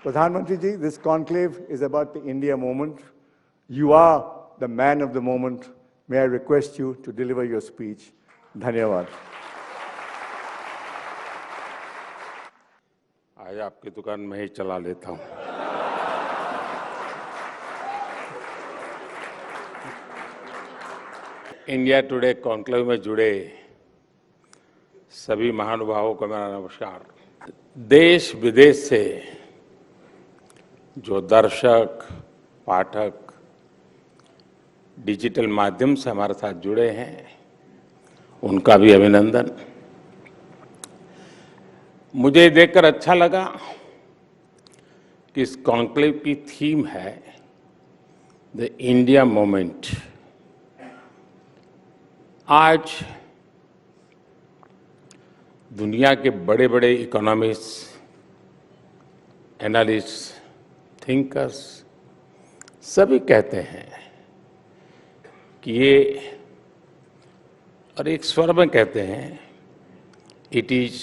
Pradhan Mantri ji, this conclave is about the India moment. You are the man of the moment. May I request you to deliver your speech. Dhanyavad. आज आपकी दुकान में ही चला लेता हूं। India today conclave में जुड़े सभी महानुभावों को मेरा नमस्कार। देश विदेश से जो दर्शक, पाठक डिजिटल माध्यम से हमारे साथ जुड़े हैं, उनका भी अभिनंदन। मुझे देखकर अच्छा लगा कि इस कॉन्क्लेव की थीम है द इंडिया मोमेंट। आज दुनिया के बड़े बड़े इकोनॉमिस्ट, एनालिस्ट, थिंकर्स सभी कहते हैं कि ये, और एक स्वर में कहते हैं, इट इज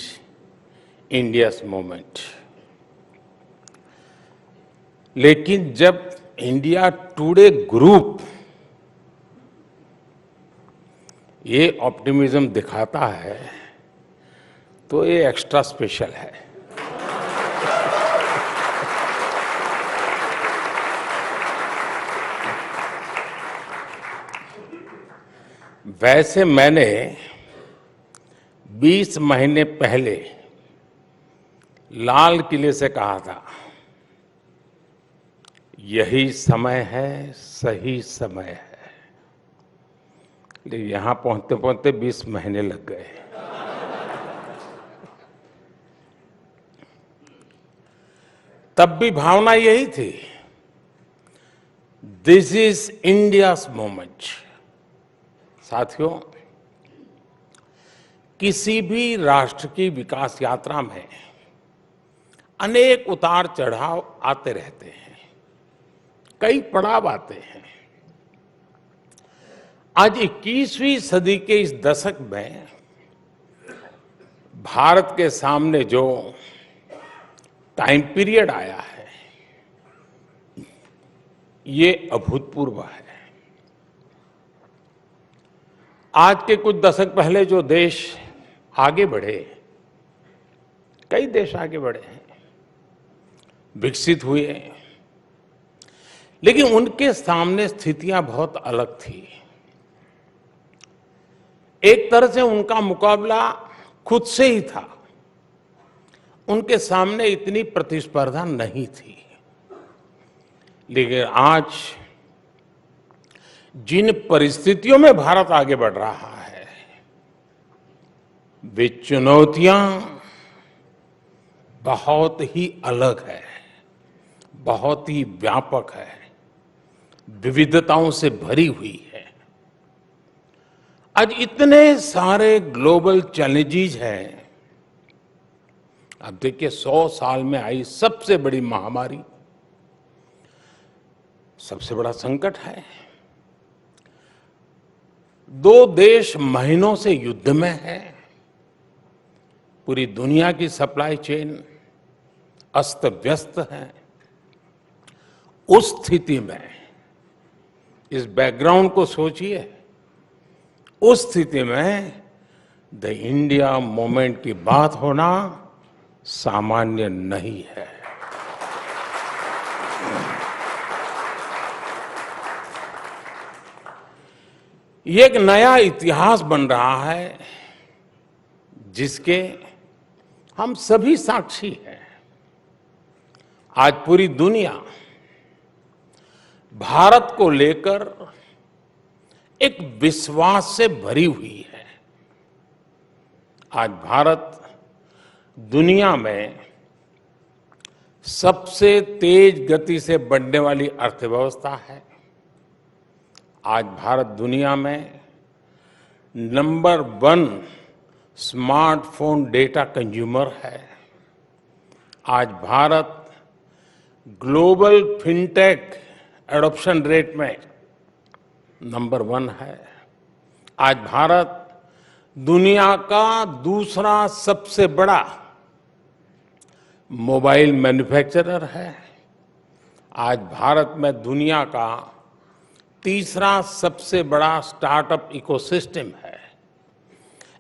इंडिया's मोमेंट। लेकिन जब इंडिया टुडे ग्रुप ये ऑप्टिमिज्म दिखाता है तो ये एक्स्ट्रा स्पेशल है। वैसे मैंने 20 महीने पहले लाल किले से कहा था, यही समय है, सही समय है। लेकिन यहां पहुंचते पहुंचते 20 महीने लग गए। तब भी भावना यही थी, दिस इज इंडिया's मोमेंट। साथियों, किसी भी राष्ट्र की विकास यात्रा में अनेक उतार चढ़ाव आते रहते हैं, कई पड़ाव आते हैं। आज 21वीं सदी के इस दशक में भारत के सामने जो टाइम पीरियड आया है, ये अभूतपूर्व है। आज के कुछ दशक पहले जो देश आगे बढ़े, कई देश आगे बढ़े हैं, विकसित हुए, लेकिन उनके सामने स्थितियां बहुत अलग थी। एक तरह से उनका मुकाबला खुद से ही था, उनके सामने इतनी प्रतिस्पर्धा नहीं थी। लेकिन आज जिन परिस्थितियों में भारत आगे बढ़ रहा है, वे चुनौतियां बहुत ही अलग है, बहुत ही व्यापक है, विविधताओं से भरी हुई है। आज इतने सारे ग्लोबल चैलेंजेस हैं। अब देखिए, 100 साल में आई सबसे बड़ी महामारी, सबसे बड़ा संकट है। 2 देश महीनों से युद्ध में है। पूरी दुनिया की सप्लाई चेन अस्त व्यस्त है। उस स्थिति में, इस बैकग्राउंड को सोचिए, उस स्थिति में द इंडिया मोमेंट की बात होना सामान्य नहीं है। ये एक नया इतिहास बन रहा है जिसके हम सभी साक्षी हैं। आज पूरी दुनिया भारत को लेकर एक विश्वास से भरी हुई है। आज भारत दुनिया में सबसे तेज गति से बढ़ने वाली अर्थव्यवस्था है। आज भारत दुनिया में नंबर 1 स्मार्टफोन डेटा कंज्यूमर है। आज Bharat global fintech adoption rate में नंबर 1 है। आज भारत दुनिया का दूसरा सबसे बड़ा मोबाइल मैन्युफैक्चरर है। आज भारत में दुनिया का तीसरा सबसे बड़ा स्टार्टअप इकोसिस्टम है।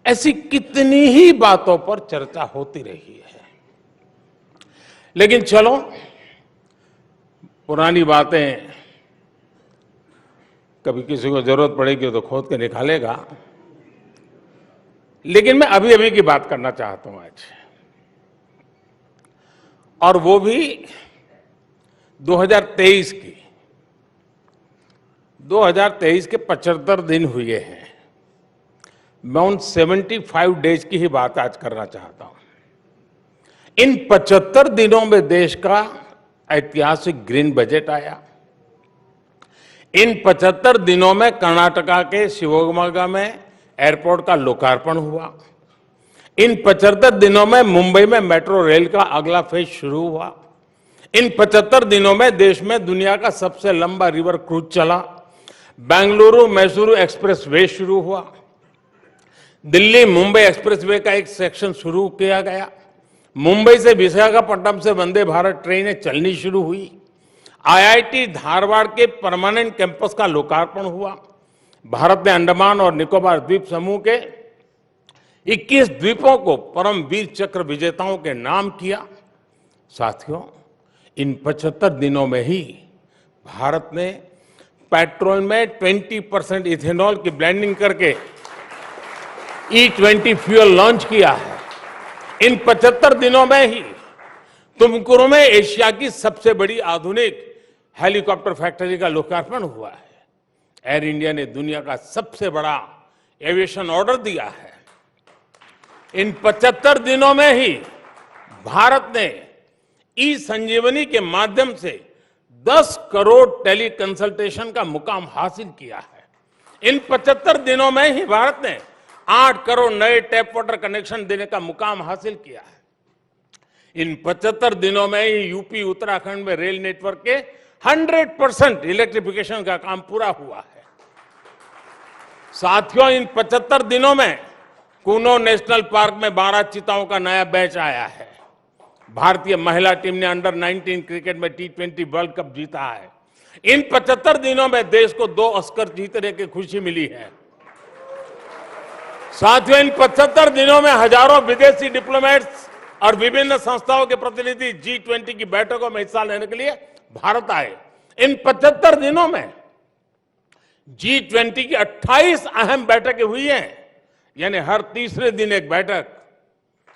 ऐसी कितनी ही बातों पर चर्चा होती रही है। लेकिन चलो, पुरानी बातें कभी किसी को जरूरत पड़ेगी तो खोद के निकालेगा। लेकिन मैं अभी अभी की बात करना चाहता हूं आज, और वो भी 2023 की। 2023 के 75 दिन हुए हैं। मैं उन 75 डेज की ही बात आज करना चाहता हूं। इन 75 दिनों में देश का ऐतिहासिक ग्रीन बजट आया। इन 75 दिनों में कर्नाटका के शिवमोगा में एयरपोर्ट का लोकार्पण हुआ। इन 75 दिनों में मुंबई में मेट्रो रेल का अगला फेज शुरू हुआ। इन 75 दिनों में देश में दुनिया का सबसे लंबा रिवर क्रूज चला। बेंगलुरु मैसूरू एक्सप्रेस वे शुरू हुआ। दिल्ली मुंबई एक्सप्रेस वे का एक सेक्शन शुरू किया गया। मुंबई से विशाखापट्टनम से वंदे भारत ट्रेनें चलनी शुरू हुई। आईआईटी धारवाड़ के परमानेंट कैंपस का लोकार्पण हुआ। भारत ने अंडमान और निकोबार द्वीप समूह के 21 द्वीपों को परम वीर चक्र विजेताओं के नाम किया। साथियों, इन 75 दिनों में ही भारत ने पेट्रोल में 20% इथेनॉल की ब्लेंडिंग करके E20 फ्यूल लॉन्च किया है। इन 75 दिनों में ही तुमकुरू में एशिया की सबसे बड़ी आधुनिक हेलीकॉप्टर फैक्ट्री का लोकार्पण हुआ है। एयर इंडिया ने दुनिया का सबसे बड़ा एविएशन ऑर्डर दिया है। इन 75 दिनों में ही भारत ने ई संजीवनी के माध्यम से 10 करोड़ टेली कंसल्टेशन का मुकाम हासिल किया है। इन 75 दिनों में ही भारत ने 8 करोड़ नए टैप वाटर कनेक्शन देने का मुकाम हासिल किया है। इन 75 दिनों में ही यूपी उत्तराखंड में रेल नेटवर्क के 100% इलेक्ट्रिफिकेशन का काम पूरा हुआ है। साथियों, इन 75 दिनों में कूनो नेशनल पार्क में 12 चीताओं का नया बैच आया है। भारतीय महिला टीम ने अंडर 19 क्रिकेट में T20 वर्ल्ड कप जीता है। इन 75 दिनों में देश को 2 ऑस्कर जीतने की खुशी मिली है। साथियों, इन 75 दिनों में हजारों विदेशी डिप्लोमेट्स और विभिन्न संस्थाओं के प्रतिनिधि G20 की बैठकों में हिस्सा लेने के लिए भारत आए। इन 75 दिनों में G20 की 28 अहम बैठकें हुई हैं, यानी हर तीसरे दिन एक बैठक।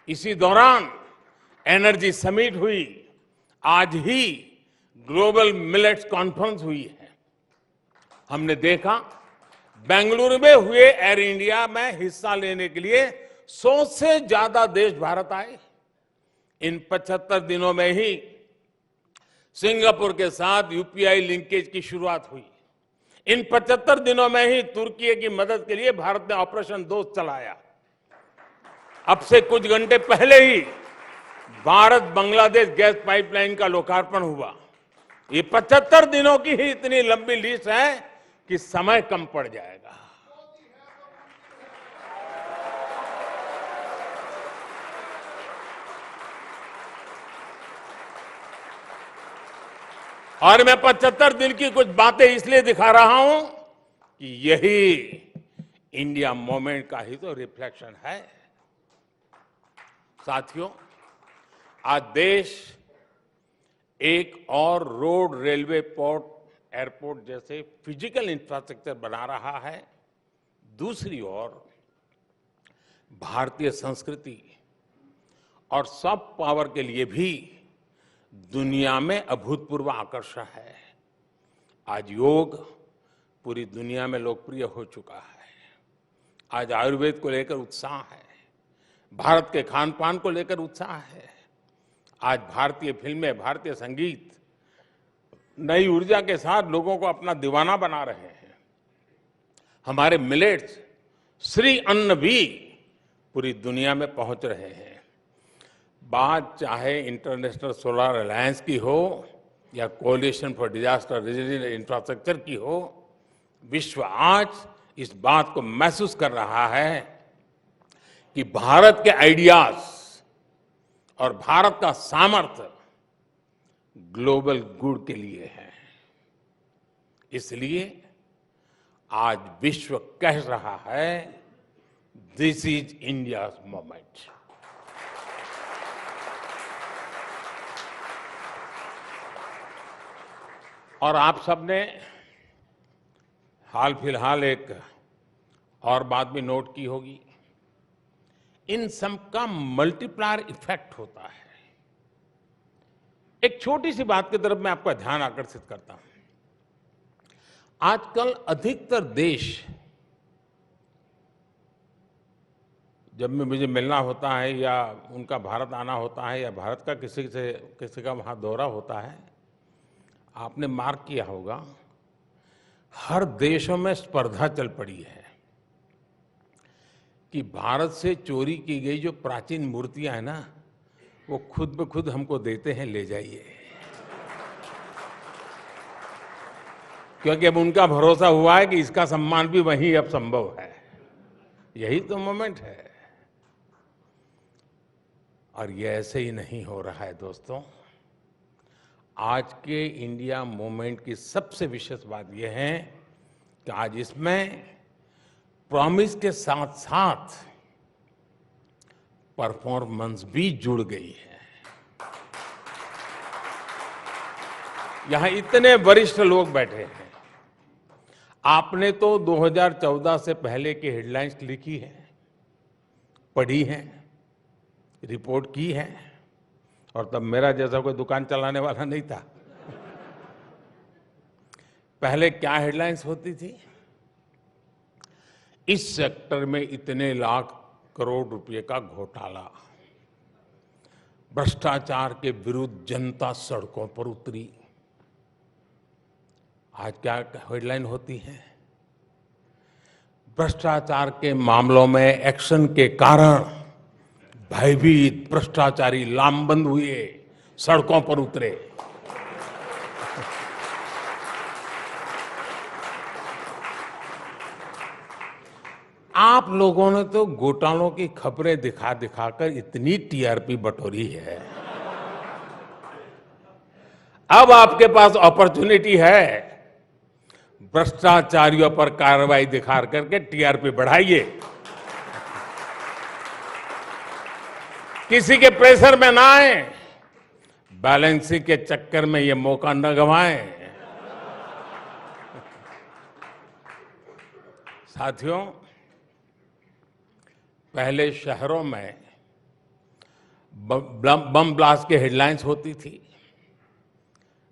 इसी दौरान एनर्जी समिट हुई। आज ही ग्लोबल मिलेट्स कॉन्फ्रेंस हुई है। हमने देखा बेंगलुरु में हुए एयर इंडिया में हिस्सा लेने के लिए 100 से ज्यादा देश भारत आए। इन 75 दिनों में ही सिंगापुर के साथ यूपीआई लिंकेज की शुरुआत हुई। इन 75 दिनों में ही तुर्की की मदद के लिए भारत ने ऑपरेशन दोस्त चलाया। अब से कुछ घंटे पहले ही भारत बांग्लादेश गैस पाइपलाइन का लोकार्पण हुआ। ये 75 दिनों की ही इतनी लंबी लिस्ट है कि समय कम पड़ जाएगा। और मैं 75 दिन की कुछ बातें इसलिए दिखा रहा हूं कि यही इंडिया मूवमेंट का ही तो रिफ्लेक्शन है। साथियों, आज देश एक और रोड, रेलवे, पोर्ट, एयरपोर्ट जैसे फिजिकल इंफ्रास्ट्रक्चर बना रहा है। दूसरी ओर भारतीय संस्कृति और सॉफ्ट पावर के लिए भी दुनिया में अभूतपूर्व आकर्षण है। आज योग पूरी दुनिया में लोकप्रिय हो चुका है। आज आयुर्वेद को लेकर उत्साह है। भारत के खान पान को लेकर उत्साह है। आज भारतीय फिल्में, भारतीय संगीत नई ऊर्जा के साथ लोगों को अपना दीवाना बना रहे हैं। हमारे मिलेट्स, श्री अन्न भी पूरी दुनिया में पहुंच रहे हैं। बात चाहे इंटरनेशनल सोलर अलायंस की हो या coalition for disaster resilient infrastructure की हो, विश्व आज इस बात को महसूस कर रहा है कि भारत के आइडियाज और भारत का सामर्थ्य ग्लोबल गुड के लिए है। इसलिए आज विश्व कह रहा है, दिस इज इंडियाज मोमेंट। और आप सबने हाल फिलहाल एक और बात भी नोट की होगी, इन सब का मल्टीप्लायर इफेक्ट होता है। एक छोटी सी बात की तरफ मैं आपका ध्यान आकर्षित करता हूं। आजकल अधिकतर देश, जब में मुझे मिलना होता है या उनका भारत आना होता है या भारत का किसी का वहां दौरा होता है, आपने मार्क किया होगा, हर देशों में स्पर्धा चल पड़ी है कि भारत से चोरी की गई जो प्राचीन मूर्तियां हैं ना, वो खुद ब खुद हमको देते हैं, ले जाइए। क्योंकि अब उनका भरोसा हुआ है कि इसका सम्मान भी वहीं अब संभव है। यही तो मोमेंट है। और ये ऐसे ही नहीं हो रहा है दोस्तों। आज के इंडिया मूवमेंट की सबसे विशेष बात यह है कि आज इसमें प्रॉमिस के साथ साथ परफॉर्मेंस भी जुड़ गई है। यहां इतने वरिष्ठ लोग बैठे हैं। आपने तो 2014 से पहले की हेडलाइंस लिखी है, पढ़ी है, रिपोर्ट की है, और तब मेरा जैसा कोई दुकान चलाने वाला नहीं था। पहले क्या हेडलाइंस होती थी? इस सेक्टर में इतने लाख करोड़ रुपए का घोटाला, भ्रष्टाचार के विरुद्ध जनता सड़कों पर उतरी। आज क्या हेडलाइन होती है? भ्रष्टाचार के मामलों में एक्शन के कारण भयभीत भ्रष्टाचारी लामबंद हुए, सड़कों पर उतरे। आप लोगों ने तो घोटालों की खबरें दिखा दिखाकर इतनी टीआरपी बटोरी है। अब आपके पास अपॉर्चुनिटी है, भ्रष्टाचारियों पर कार्रवाई दिखा करके टीआरपी बढ़ाइए। किसी के प्रेशर में ना आए, बैलेंसिंग के चक्कर में ये मौका न गंवाएं। साथियों, पहले शहरों में बम ब्लास्ट की हेडलाइंस होती थी,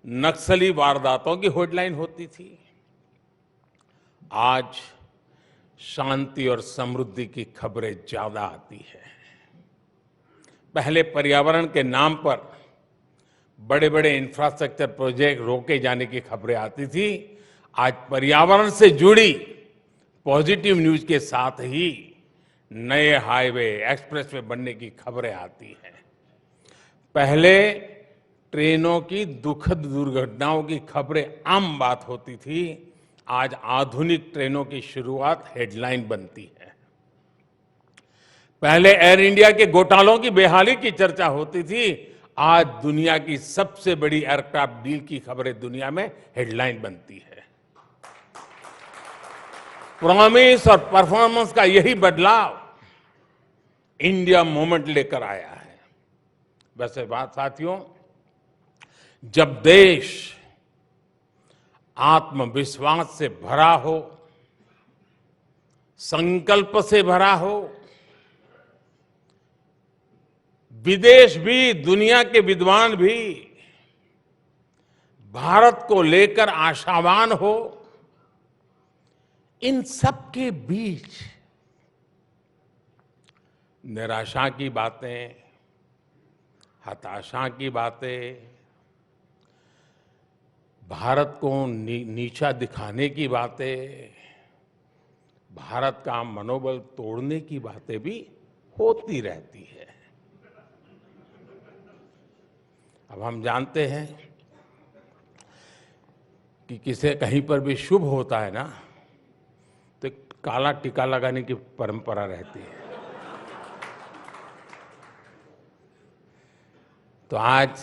नक्सली वारदातों की हेडलाइन होती थी। आज शांति और समृद्धि की खबरें ज्यादा आती है। पहले पर्यावरण के नाम पर बड़े बड़े इंफ्रास्ट्रक्चर प्रोजेक्ट रोके जाने की खबरें आती थी। आज पर्यावरण से जुड़ी पॉजिटिव न्यूज के साथ ही नए हाईवे, एक्सप्रेसवे बनने की खबरें आती हैं। पहले ट्रेनों की दुखद दुर्घटनाओं की खबरें आम बात होती थी। आज आधुनिक ट्रेनों की शुरुआत हेडलाइन बनती है। पहले एयर इंडिया के घोटालों की बेहाली की चर्चा होती थी। आज दुनिया की सबसे बड़ी एयरक्राफ्ट डील की खबरें दुनिया में हेडलाइन बनती है। प्रॉमिस और परफॉर्मेंस का यही बदलाव इंडिया मूवमेंट लेकर आया है। वैसे बात साथियों, जब देश आत्मविश्वास से भरा हो, संकल्प से भरा हो, विदेश भी, दुनिया के विद्वान भी भारत को लेकर आशावान हो, इन सब के बीच निराशा की बातें, हताशा की बातें, भारत को नीचा दिखाने की बातें, भारत का मनोबल तोड़ने की बातें भी होती रहती है। अब हम जानते हैं कि किसे कहीं पर भी शुभ होता है ना, तो एक काला टीका लगाने की परंपरा रहती है। तो आज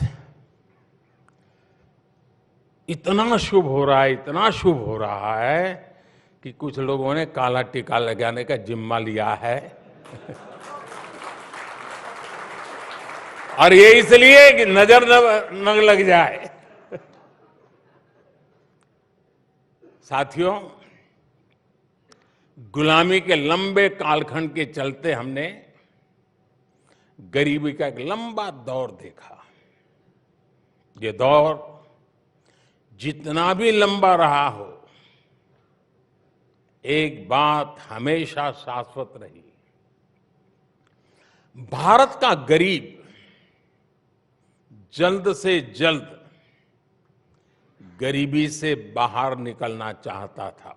इतना शुभ हो रहा है, इतना शुभ हो रहा है कि कुछ लोगों ने काला टीका लगाने का जिम्मा लिया है। और ये इसलिए कि नजर न लग जाए। साथियों, गुलामी के लंबे कालखंड के चलते हमने गरीबी का एक लंबा दौर देखा। ये दौर जितना भी लंबा रहा हो, एक बात हमेशा शाश्वत रही, भारत का गरीब जल्द से जल्द गरीबी से बाहर निकलना चाहता था।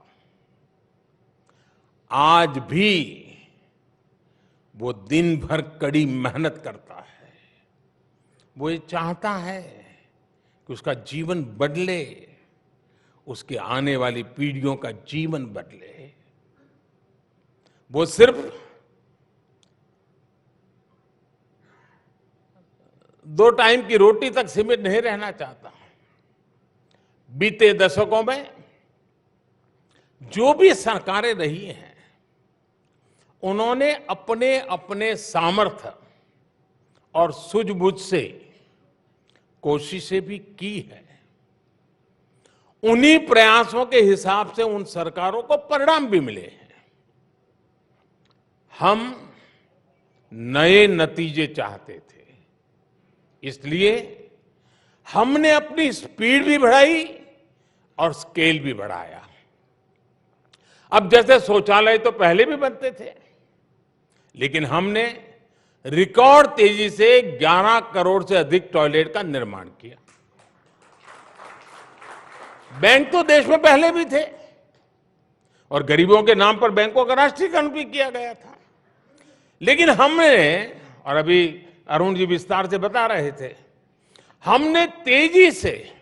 आज भी वो दिन भर कड़ी मेहनत करता है। वो ये चाहता है कि उसका जीवन बदले, उसके आने वाली पीढ़ियों का जीवन बदले। वो सिर्फ 2 टाइम की रोटी तक सीमित नहीं रहना चाहता। बीते दशकों में जो भी सरकारें रही हैं, उन्होंने अपने अपने सामर्थ्य और सूझबूझ से कोशिशें भी की है। उन्हीं प्रयासों के हिसाब से उन सरकारों को परिणाम भी मिले हैं। हम नए नतीजे चाहते थे, इसलिए हमने अपनी स्पीड भी बढ़ाई और स्केल भी बढ़ाया। अब जैसे शौचालय तो पहले भी बनते थे, लेकिन हमने रिकॉर्ड तेजी से 11 करोड़ से अधिक टॉयलेट का निर्माण किया। बैंक तो देश में पहले भी थे और गरीबों के नाम पर बैंकों का राष्ट्रीयकरण भी किया गया था। लेकिन हमने, और अभी अरुण जी विस्तार से बता रहे थे, हमने तेजी से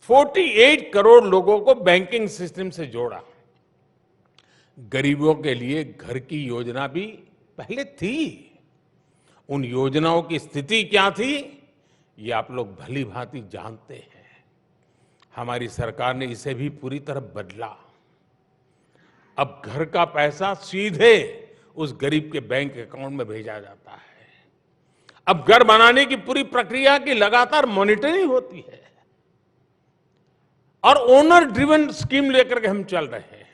48 करोड़ लोगों को बैंकिंग सिस्टम से जोड़ा। गरीबों के लिए घर की योजना भी पहले थी। उन योजनाओं की स्थिति क्या थी, ये आप लोग भली भांति जानते हैं। हमारी सरकार ने इसे भी पूरी तरह बदला। अब घर का पैसा सीधे उस गरीब के बैंक अकाउंट में भेजा जाता है। अब घर बनाने की पूरी प्रक्रिया की लगातार मॉनिटरिंग होती है और ओनर ड्रिवन स्कीम लेकर के हम चल रहे हैं।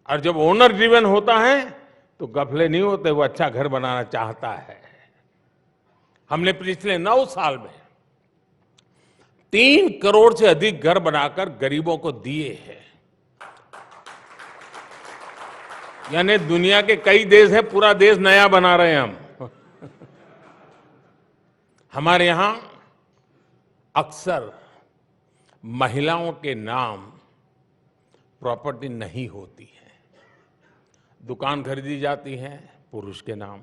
और जब ओनर ड्रिवन होता है तो गफले नहीं होते, वो अच्छा घर बनाना चाहता है। हमने पिछले 9 साल में 3 करोड़ से अधिक घर बनाकर गरीबों को दिए हैं। यानी दुनिया के कई देश हैं, पूरा देश नया बना रहे हैं हम। हमारे यहां अक्सर महिलाओं के नाम प्रॉपर्टी नहीं होती है। दुकान खरीदी जाती है पुरुष के नाम,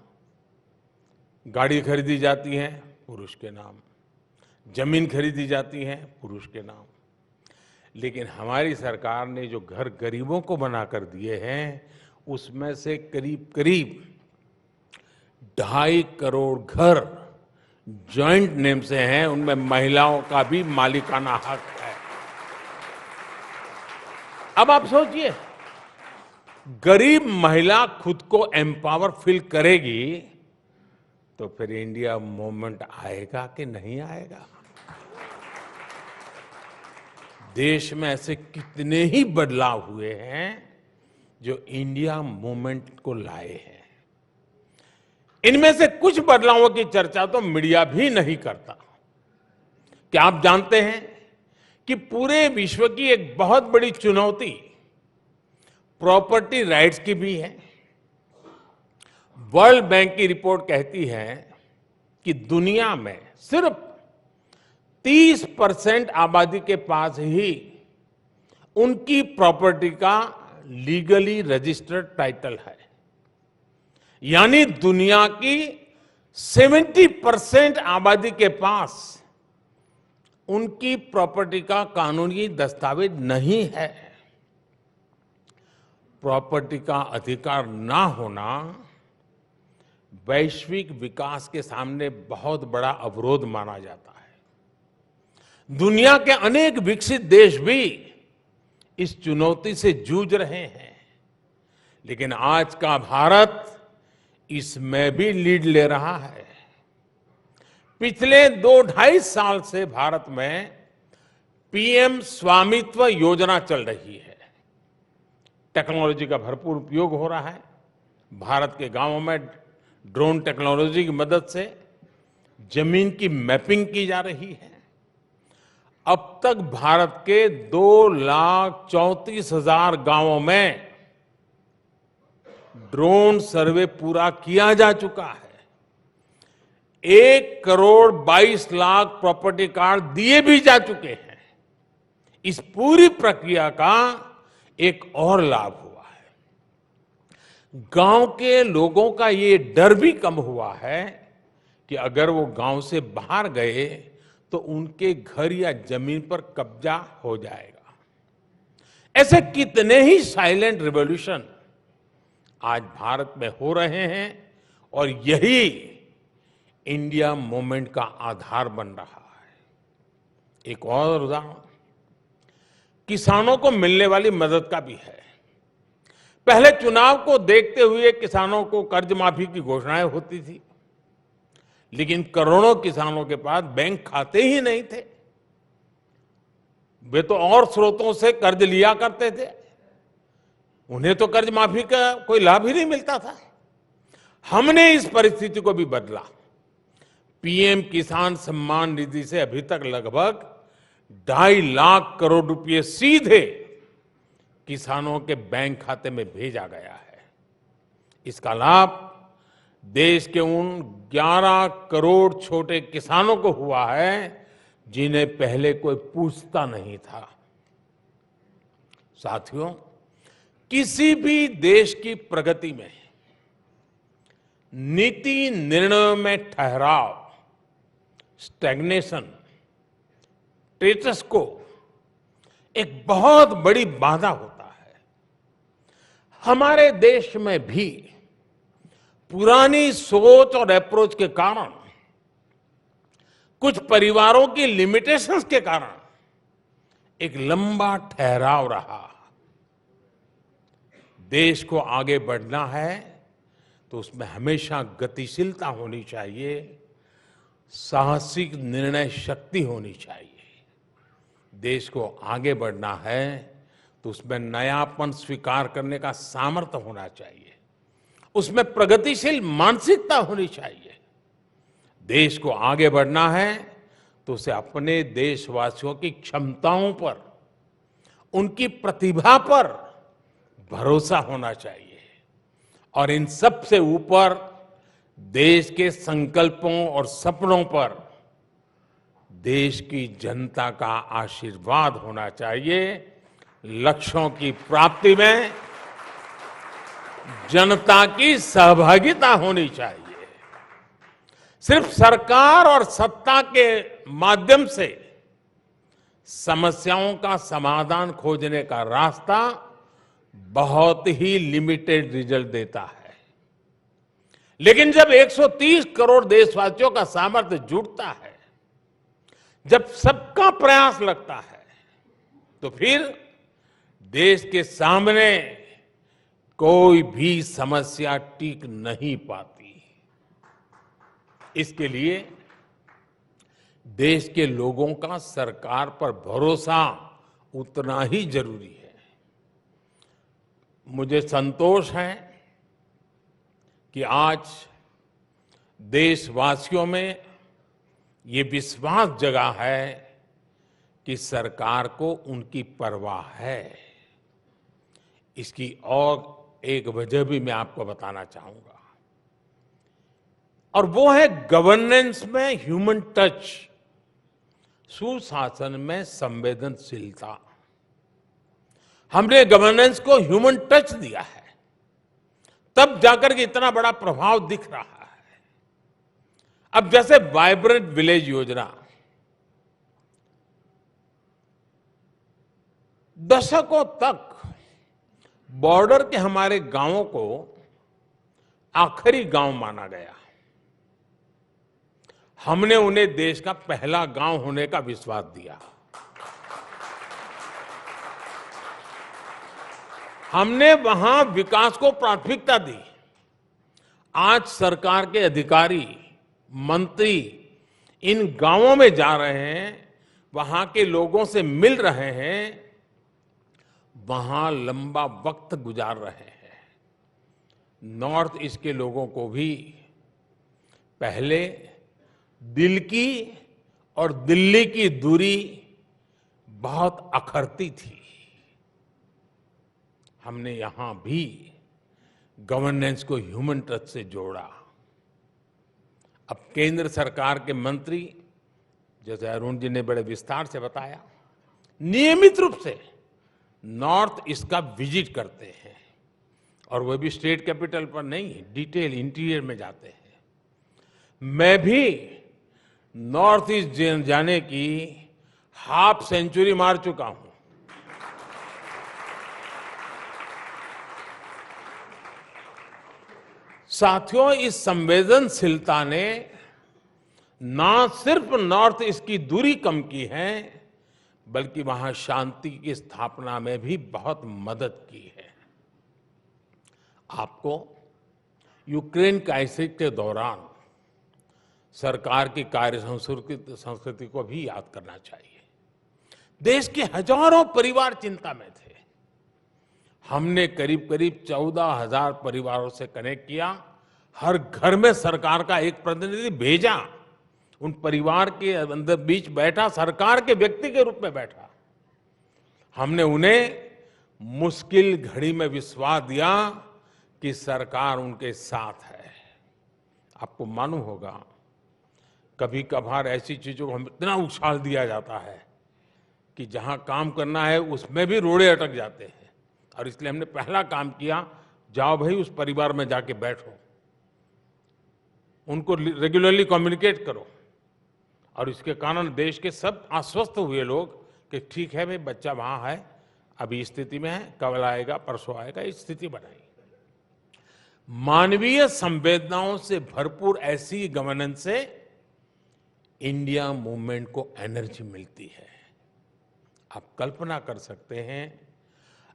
गाड़ी खरीदी जाती है पुरुष के नाम, जमीन खरीदी जाती है पुरुष के नाम। लेकिन हमारी सरकार ने जो घर गरीबों को बनाकर दिए हैं, उसमें से करीब करीब 2.5 करोड़ घर जॉइंट नेम से हैं। उनमें महिलाओं का भी मालिकाना हक है। अब आप सोचिए, गरीब महिला खुद को एम्पावर फील करेगी तो फिर इंडिया मूवमेंट आएगा कि नहीं आएगा? देश में ऐसे कितने ही बदलाव हुए हैं जो इंडिया मूवमेंट को लाए हैं। इनमें से कुछ बदलावों की चर्चा तो मीडिया भी नहीं करता। क्या आप जानते हैं कि पूरे विश्व की एक बहुत बड़ी चुनौती प्रॉपर्टी राइट्स की भी है। वर्ल्ड बैंक की रिपोर्ट कहती है कि दुनिया में सिर्फ 30% आबादी के पास ही उनकी प्रॉपर्टी का लीगली रजिस्टर्ड टाइटल है। यानी दुनिया की 70% आबादी के पास उनकी प्रॉपर्टी का कानूनी दस्तावेज नहीं है। प्रॉपर्टी का अधिकार ना होना वैश्विक विकास के सामने बहुत बड़ा अवरोध माना जाता है। दुनिया के अनेक विकसित देश भी इस चुनौती से जूझ रहे हैं, लेकिन आज का भारत इसमें भी लीड ले रहा है। पिछले 2-2.5 साल से भारत में पीएम स्वामित्व योजना चल रही है। टेक्नोलॉजी का भरपूर उपयोग हो रहा है। भारत के गांवों में ड्रोन टेक्नोलॉजी की मदद से जमीन की मैपिंग की जा रही है। अब तक भारत के 2,34,000 गांवों में ड्रोन सर्वे पूरा किया जा चुका है। 1,22,00,000 प्रॉपर्टी कार्ड दिए भी जा चुके हैं। इस पूरी प्रक्रिया का एक और लाभ हुआ है, गांव के लोगों का ये डर भी कम हुआ है कि अगर वो गांव से बाहर गए तो उनके घर या जमीन पर कब्जा हो जाएगा। ऐसे कितने ही साइलेंट रिवॉल्यूशन आज भारत में हो रहे हैं और यही इंडिया मूवमेंट का आधार बन रहा है। एक और उदाहरण किसानों को मिलने वाली मदद का भी है। पहले चुनाव को देखते हुए किसानों को कर्ज माफी की घोषणाएं होती थी, लेकिन करोड़ों किसानों के पास बैंक खाते ही नहीं थे। वे तो और स्रोतों से कर्ज लिया करते थे, उन्हें तो कर्ज माफी का कोई लाभ ही नहीं मिलता था। हमने इस परिस्थिति को भी बदला। पीएम किसान सम्मान निधि से अभी तक लगभग 2.5 लाख करोड़ रुपए सीधे किसानों के बैंक खाते में भेजा गया है। इसका लाभ देश के उन 11 करोड़ छोटे किसानों को हुआ है जिन्हें पहले कोई पूछता नहीं था। साथियों, किसी भी देश की प्रगति में नीति निर्णयों में ठहराव, स्टैग्नेशन, स्टेटस को एक बहुत बड़ी बाधा होता है। हमारे देश में भी पुरानी सोच और अप्रोच के कारण, कुछ परिवारों की लिमिटेशंस के कारण एक लंबा ठहराव रहा। देश को आगे बढ़ना है तो उसमें हमेशा गतिशीलता होनी चाहिए, साहसिक निर्णय शक्ति होनी चाहिए। देश को आगे बढ़ना है तो उसमें नयापन स्वीकार करने का सामर्थ्य होना चाहिए, उसमें प्रगतिशील मानसिकता होनी चाहिए। देश को आगे बढ़ना है तो उसे अपने देशवासियों की क्षमताओं पर, उनकी प्रतिभा पर भरोसा होना चाहिए और इन सब से ऊपर देश के संकल्पों और सपनों पर देश की जनता का आशीर्वाद होना चाहिए। लक्ष्यों की प्राप्ति में जनता की सहभागिता होनी चाहिए। सिर्फ सरकार और सत्ता के माध्यम से समस्याओं का समाधान खोजने का रास्ता बहुत ही लिमिटेड रिजल्ट देता है। लेकिन जब 130 करोड़ देशवासियों का सामर्थ्य जुटता है, जब सबका प्रयास लगता है, तो फिर देश के सामने कोई भी समस्या टिक नहीं पाती। इसके लिए देश के लोगों का सरकार पर भरोसा उतना ही जरूरी है। मुझे संतोष है कि आज देशवासियों में ये विश्वास जगा है कि सरकार को उनकी परवाह है। इसकी और एक वजह भी मैं आपको बताना चाहूंगा, और वो है गवर्नेंस में ह्यूमन टच, सुशासन में संवेदनशीलता। हमने गवर्नेंस को ह्यूमन टच दिया है, तब जाकर के इतना बड़ा प्रभाव दिख रहा है। अब जैसे वाइब्रेंट विलेज योजना, दशकों तक बॉर्डर के हमारे गांवों को आखिरी गांव माना गया। हमने उन्हें देश का पहला गांव होने का विश्वास दिया। हमने वहां विकास को प्राथमिकता दी। आज सरकार के अधिकारी, मंत्री इन गांवों में जा रहे हैं, वहां के लोगों से मिल रहे हैं, वहां लंबा वक्त गुजार रहे हैं। नॉर्थ ईस्ट के लोगों को भी पहले दिल की और दिल्ली की दूरी बहुत अखरती थी। हमने यहां भी गवर्नेंस को ह्यूमन टच से जोड़ा। अब केंद्र सरकार के मंत्री, जैसे अरुण जी ने बड़े विस्तार से बताया, नियमित रूप से नॉर्थ ईस्ट का विजिट करते हैं, और वो भी स्टेट कैपिटल पर नहीं, डिटेल इंटीरियर में जाते हैं। मैं भी नॉर्थ ईस्ट जाने की हाफ सेंचुरी मार चुका हूं। साथियों, इस संवेदनशीलता ने ना सिर्फ नॉर्थ ईस्ट की दूरी कम की है, बल्कि वहां शांति की स्थापना में भी बहुत मदद की है। आपको यूक्रेन क्राइसिस के दौरान सरकार की कार्य संस्कृति को भी याद करना चाहिए। देश के हजारों परिवार चिंता में थे। हमने करीब करीब 14,000 परिवारों से कनेक्ट किया। हर घर में सरकार का एक प्रतिनिधि भेजा। उन परिवार के अंदर बीच बैठा, सरकार के व्यक्ति के रूप में बैठा। हमने उन्हें मुश्किल घड़ी में विश्वास दिया कि सरकार उनके साथ है। आपको मालूम होगा, कभी कभार ऐसी चीजों को हम इतना उछाल दिया जाता है कि जहां काम करना है उसमें भी रोड़े अटक जाते हैं। और इसलिए हमने पहला काम किया, जाओ भाई उस परिवार में जाके बैठो, उनको रेगुलरली कम्युनिकेट करो। और इसके कारण देश के सब आश्वस्त हुए लोग कि ठीक है भाई, बच्चा वहां है, अभी इस स्थिति में है, कल आएगा, परसों आएगा, इस स्थिति बनाई। मानवीय संवेदनाओं से भरपूर ऐसी गवर्नेंस से इंडिया मूवमेंट को एनर्जी मिलती है। आप कल्पना कर सकते हैं,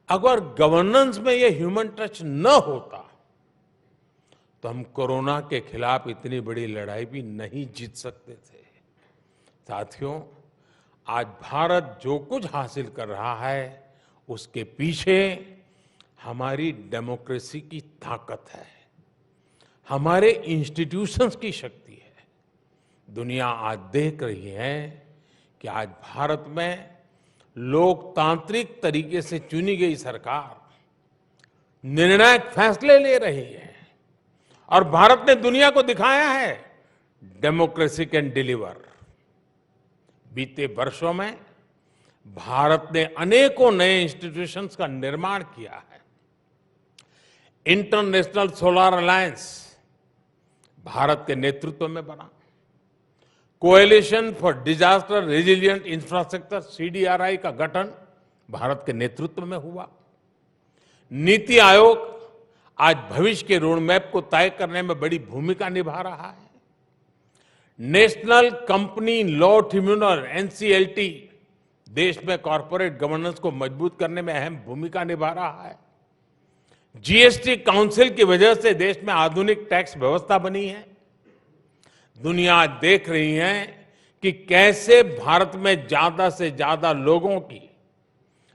अगर गवर्नेंस में ये ह्यूमन टच न होता तो हम कोरोना के खिलाफ इतनी बड़ी लड़ाई भी नहीं जीत सकते थे। साथियों, आज भारत जो कुछ हासिल कर रहा है, उसके पीछे हमारी डेमोक्रेसी की ताकत है, हमारे इंस्टीट्यूशंस की शक्ति है। दुनिया आज देख रही है कि आज भारत में लोकतांत्रिक तरीके से चुनी गई सरकार निर्णायक फैसले ले रही है, और भारत ने दुनिया को दिखाया है डेमोक्रेसी कैन डिलीवर। बीते वर्षों में भारत ने अनेकों नए इंस्टीट्यूशंस का निर्माण किया है। इंटरनेशनल सोलर अलायंस भारत के नेतृत्व में बना। Coalition for disaster resilient infrastructure CDRI का गठन भारत के नेतृत्व में हुआ। नीति आयोग आज भविष्य के रोड मैप को तय करने में बड़ी भूमिका निभा रहा है। National company law tribunal NCLT देश में कॉरपोरेट गवर्नेंस को मजबूत करने में अहम भूमिका निभा रहा है। GST काउंसिल की वजह से देश में आधुनिक टैक्स व्यवस्था बनी है। दुनिया देख रही है कि कैसे भारत में ज्यादा से ज्यादा लोगों की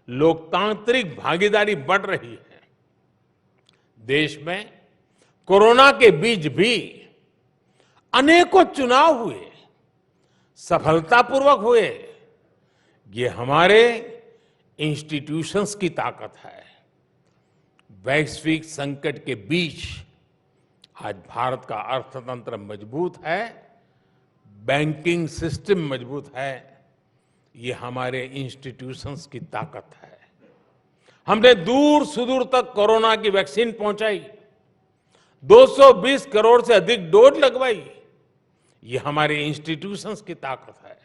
लोकतांत्रिक भागीदारी बढ़ रही है। देश में कोरोना के बीच भी अनेकों चुनाव हुए, सफलतापूर्वक हुए। ये हमारे इंस्टीट्यूशंस की ताकत है। वैश्विक संकट के बीच आज भारत का अर्थतंत्र मजबूत है, बैंकिंग सिस्टम मजबूत है। ये हमारे इंस्टीट्यूशंस की ताकत है। हमने दूर सुदूर तक कोरोना की वैक्सीन पहुंचाई, 220 करोड़ से अधिक डोज लगवाई। ये हमारे इंस्टीट्यूशंस की ताकत है।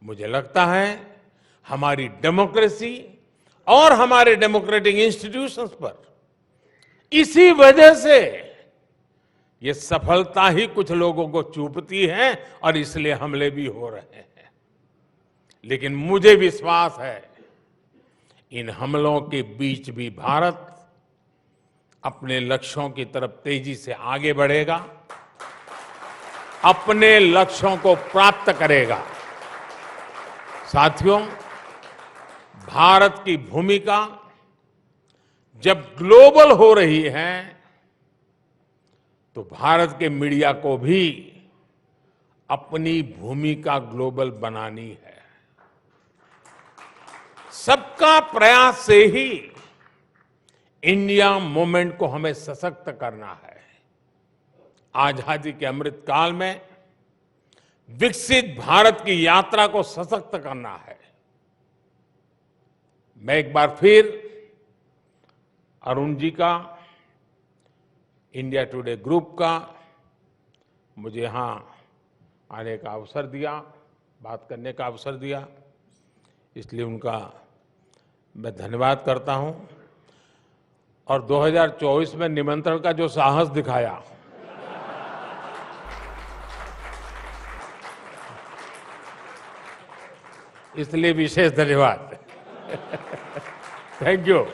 मुझे लगता है हमारी डेमोक्रेसी और हमारे डेमोक्रेटिक इंस्टीट्यूशंस पर इसी वजह से ये सफलता ही कुछ लोगों को चूपती है और इसलिए हमले भी हो रहे हैं। लेकिन मुझे विश्वास है इन हमलों के बीच भी भारत अपने लक्ष्यों की तरफ तेजी से आगे बढ़ेगा, अपने लक्ष्यों को प्राप्त करेगा। साथियों, भारत की भूमिका जब ग्लोबल हो रही है तो भारत के मीडिया को भी अपनी भूमिका ग्लोबल बनानी है। सबका प्रयास से ही इंडिया मूवमेंट को हमें सशक्त करना है। आजादी के अमृत काल में विकसित भारत की यात्रा को सशक्त करना है। मैं एक बार फिर अरुण जी का, इंडिया टुडे ग्रुप का, मुझे यहां आने का अवसर दिया, बात करने का अवसर दिया, इसलिए उनका मैं धन्यवाद करता हूं। और 2024 में निमंत्रण का जो साहस दिखाया, इसलिए विशेष धन्यवाद। Thank you.